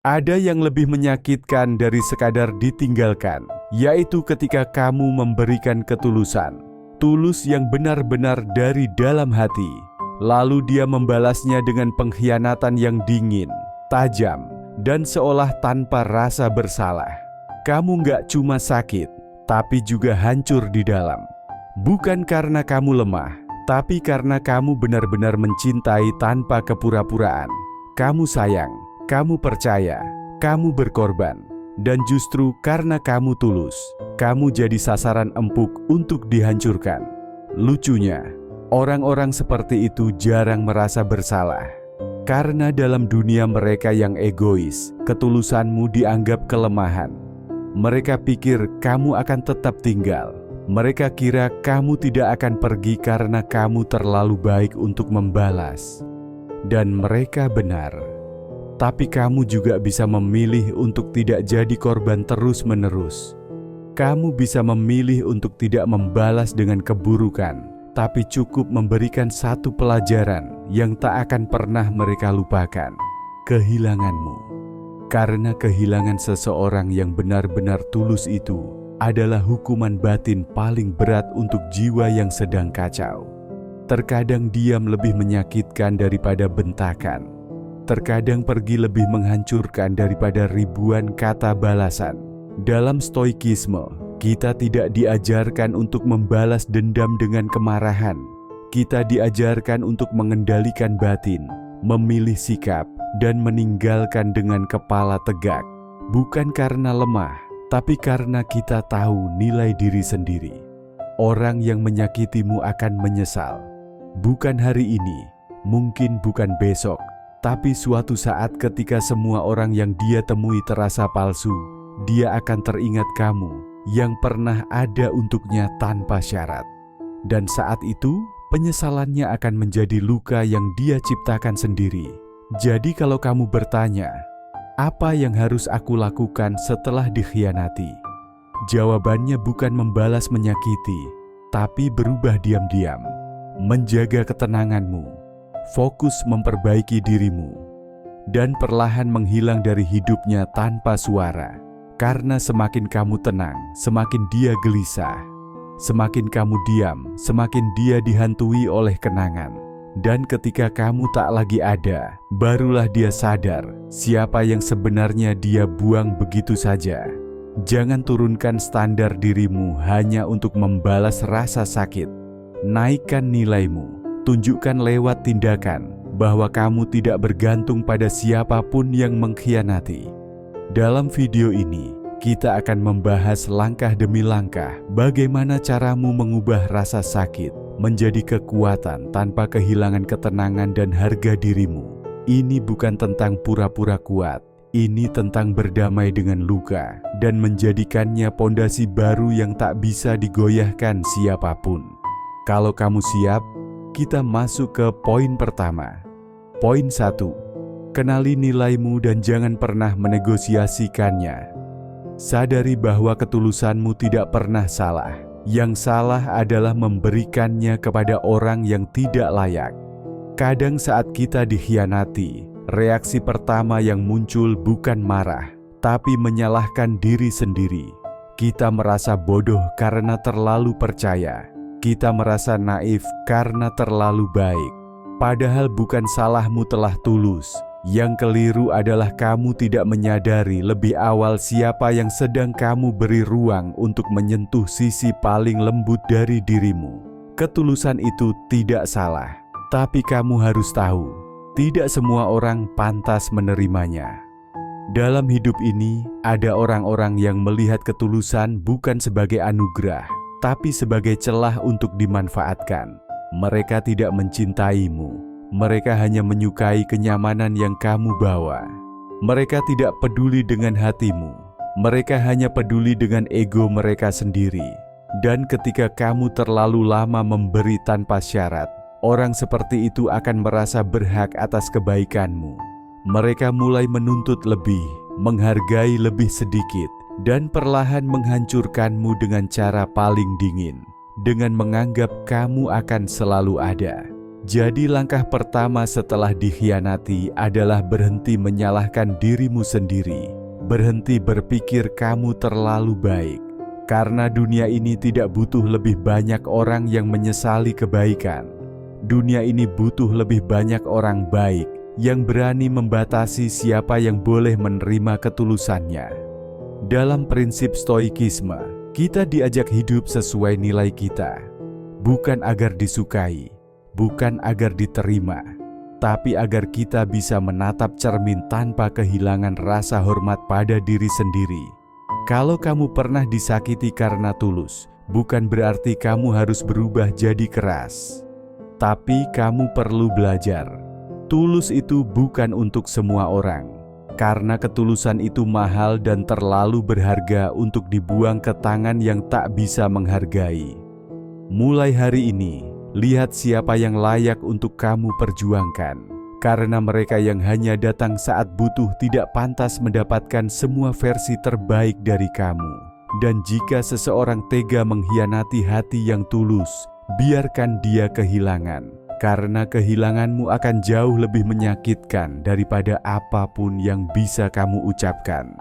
Ada yang lebih menyakitkan dari sekadar ditinggalkan, yaitu ketika kamu memberikan ketulusan, tulus yang benar-benar dari dalam hati, lalu dia membalasnya dengan pengkhianatan yang dingin, tajam, dan seolah tanpa rasa bersalah. Kamu nggak cuma sakit, tapi juga hancur di dalam. Bukan karena kamu lemah, tapi karena kamu benar-benar mencintai tanpa kepura-puraan. Kamu sayang, kamu percaya, kamu berkorban, dan justru karena kamu tulus, kamu jadi sasaran empuk untuk dihancurkan. Lucunya, orang-orang seperti itu jarang merasa bersalah. Karena dalam dunia mereka yang egois, ketulusanmu dianggap kelemahan. Mereka pikir kamu akan tetap tinggal. Mereka kira kamu tidak akan pergi karena kamu terlalu baik untuk membalas. Dan mereka benar. Tapi kamu juga bisa memilih untuk tidak jadi korban terus-menerus. Kamu bisa memilih untuk tidak membalas dengan keburukan, tapi cukup memberikan satu pelajaran yang tak akan pernah mereka lupakan: kehilanganmu. Karena kehilangan seseorang yang benar-benar tulus itu adalah hukuman batin paling berat untuk jiwa yang sedang kacau. Terkadang diam lebih menyakitkan daripada bentakan. Terkadang pergi lebih menghancurkan daripada ribuan kata balasan. Dalam stoikisme, kita tidak diajarkan untuk membalas dendam dengan kemarahan. Kita diajarkan untuk mengendalikan batin, memilih sikap, dan meninggalkan dengan kepala tegak. Bukan karena lemah, tapi karena kita tahu nilai diri sendiri. Orang yang menyakitimu akan menyesal. Bukan hari ini, mungkin bukan besok, tapi suatu saat ketika semua orang yang dia temui terasa palsu, dia akan teringat kamu yang pernah ada untuknya tanpa syarat. Dan saat itu, penyesalannya akan menjadi luka yang dia ciptakan sendiri. Jadi kalau kamu bertanya, apa yang harus aku lakukan setelah dikhianati? Jawabannya bukan membalas menyakiti, tapi berubah diam-diam, menjaga ketenanganmu, fokus memperbaiki dirimu, dan perlahan menghilang dari hidupnya tanpa suara. Karena semakin kamu tenang, semakin dia gelisah. Semakin kamu diam, semakin dia dihantui oleh kenangan. Dan ketika kamu tak lagi ada, barulah dia sadar siapa yang sebenarnya dia buang begitu saja. Jangan turunkan standar dirimu hanya untuk membalas rasa sakit. Naikkan nilaimu. Tunjukkan lewat tindakan bahwa kamu tidak bergantung pada siapapun yang mengkhianati. Dalam video ini, kita akan membahas langkah demi langkah bagaimana caramu mengubah rasa sakit menjadi kekuatan tanpa kehilangan ketenangan dan harga dirimu. Ini bukan tentang pura-pura kuat, ini tentang berdamai dengan luka dan menjadikannya pondasi baru yang tak bisa digoyahkan siapapun. Kalau kamu siap, kita masuk ke poin pertama. Poin 1. Kenali nilaimu dan jangan pernah menegosiasikannya. Sadari bahwa ketulusanmu tidak pernah salah. Yang salah adalah memberikannya kepada orang yang tidak layak. Kadang saat kita dikhianati, reaksi pertama yang muncul bukan marah, tapi menyalahkan diri sendiri. Kita merasa bodoh karena terlalu percaya. Kita merasa naif karena terlalu baik. Padahal bukan salahmu telah tulus. Yang keliru adalah kamu tidak menyadari lebih awal siapa yang sedang kamu beri ruang untuk menyentuh sisi paling lembut dari dirimu. Ketulusan itu tidak salah, tapi kamu harus tahu, tidak semua orang pantas menerimanya. Dalam hidup ini, ada orang-orang yang melihat ketulusan bukan sebagai anugerah, tapi sebagai celah untuk dimanfaatkan. Mereka tidak mencintaimu. Mereka hanya menyukai kenyamanan yang kamu bawa. Mereka tidak peduli dengan hatimu. Mereka hanya peduli dengan ego mereka sendiri. Dan ketika kamu terlalu lama memberi tanpa syarat, orang seperti itu akan merasa berhak atas kebaikanmu. Mereka mulai menuntut lebih, menghargai lebih sedikit, dan perlahan menghancurkanmu dengan cara paling dingin, dengan menganggap kamu akan selalu ada. Jadi langkah pertama setelah dikhianati adalah berhenti menyalahkan dirimu sendiri. Berhenti berpikir kamu terlalu baik. Karena dunia ini tidak butuh lebih banyak orang yang menyesali kebaikan. Dunia ini butuh lebih banyak orang baik yang berani membatasi siapa yang boleh menerima ketulusannya. Dalam prinsip stoikisme, kita diajak hidup sesuai nilai kita. Bukan agar disukai, bukan agar diterima, tapi agar kita bisa menatap cermin tanpa kehilangan rasa hormat pada diri sendiri. Kalau kamu pernah disakiti karena tulus, bukan berarti kamu harus berubah jadi keras. Tapi kamu perlu belajar. Tulus itu bukan untuk semua orang, karena ketulusan itu mahal dan terlalu berharga untuk dibuang ke tangan yang tak bisa menghargai. Mulai hari ini, lihat siapa yang layak untuk kamu perjuangkan. Karena mereka yang hanya datang saat butuh tidak pantas mendapatkan semua versi terbaik dari kamu. Dan jika seseorang tega mengkhianati hati yang tulus, biarkan dia kehilangan. Karena kehilanganmu akan jauh lebih menyakitkan daripada apapun yang bisa kamu ucapkan.